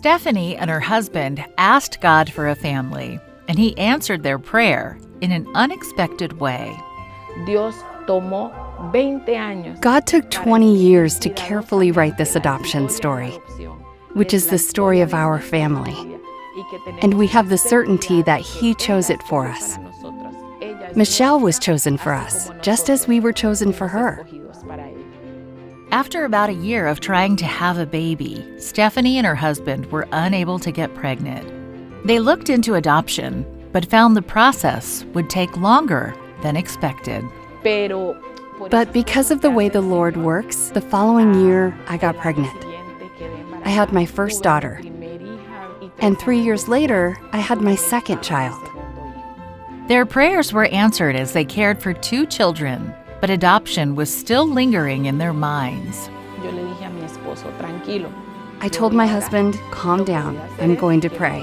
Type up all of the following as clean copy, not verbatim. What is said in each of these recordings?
Stephanie and her husband asked God for a family, and He answered their prayer in an unexpected way. God took 20 years to carefully write this adoption story, which is the story of our family. And we have the certainty that He chose it for us. Michelle was chosen for us, just as we were chosen for her. After about a year of trying to have a baby, Stephanie and her husband were unable to get pregnant. They looked into adoption, but found the process would take longer than expected. But because of the way the Lord works, the following year, I got pregnant. I had my first daughter. And 3 years later, I had my second child. Their prayers were answered as they cared for 2 children, but adoption was still lingering in their minds. I told my husband, calm down, I'm going to pray.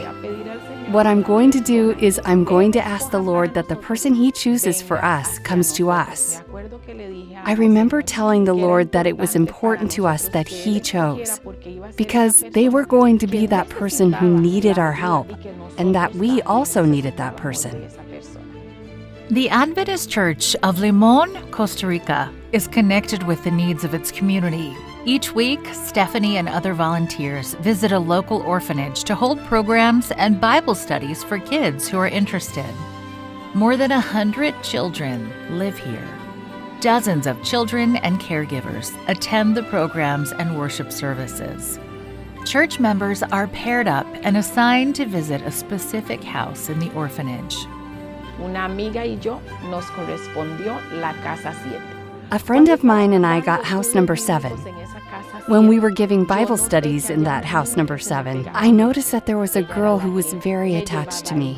What I'm going to do is I'm going to ask the Lord that the person He chooses for us comes to us. I remember telling the Lord that it was important to us that He chose, because they were going to be that person who needed our help, and that we also needed that person. The Adventist Church of Limon, Costa Rica, is connected with the needs of its community. Each week, Stephanie and other volunteers visit a local orphanage to hold programs and Bible studies for kids who are interested. More than 100 children live here. Dozens of children and caregivers attend the programs and worship services. Church members are paired up and assigned to visit a specific house in the orphanage. A friend of mine and I got house number 7. When we were giving Bible studies in that house number 7, I noticed that there was a girl who was very attached to me.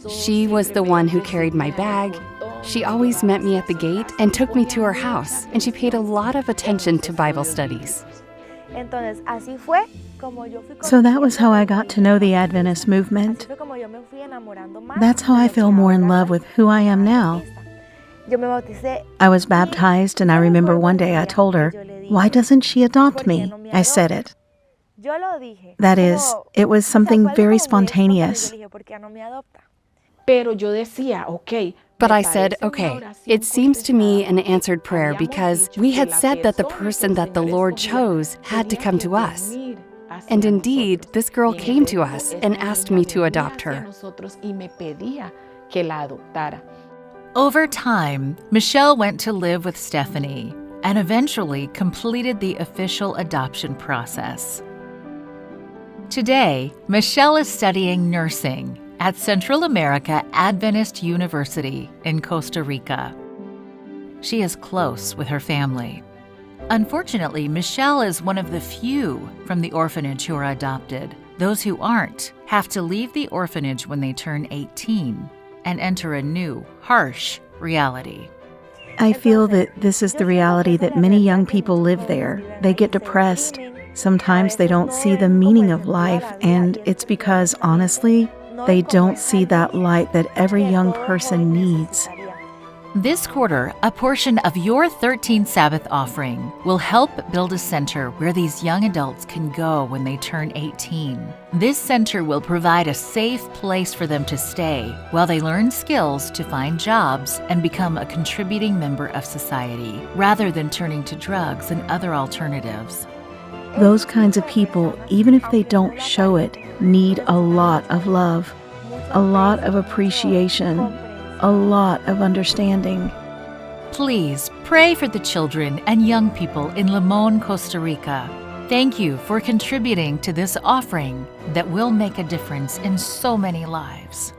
She was the one who carried my bag. She always met me at the gate and took me to her house, and she paid a lot of attention to Bible studies. So that was how I got to know the Adventist movement. That's how I fell more in love with who I am now. I was baptized, and I remember one day I told her, "Why doesn't she adopt me?" I said it. That is, it was something very spontaneous. But I said, okay, it seems to me an answered prayer because we had said that the person that the Lord chose had to come to us. And indeed, this girl came to us and asked me to adopt her. Over time, Michelle went to live with Stephanie and eventually completed the official adoption process. Today, Michelle is studying nursing at Central America Adventist University in Costa Rica. She is close with her family. Unfortunately, Michelle is one of the few from the orphanage who are adopted. Those who aren't have to leave the orphanage when they turn 18 and enter a new, harsh reality. I feel that this is the reality that many young people live there. They get depressed. Sometimes they don't see the meaning of life, and it's because, honestly, they don't see that light that every young person needs. This quarter, a portion of your 13th Sabbath offering will help build a center where these young adults can go when they turn 18. This center will provide a safe place for them to stay while they learn skills to find jobs and become a contributing member of society, rather than turning to drugs and other alternatives. Those kinds of people, even if they don't show it, need a lot of love, a lot of appreciation, a lot of understanding. Please pray for the children and young people in Limon, Costa Rica. Thank you for contributing to this offering that will make a difference in so many lives.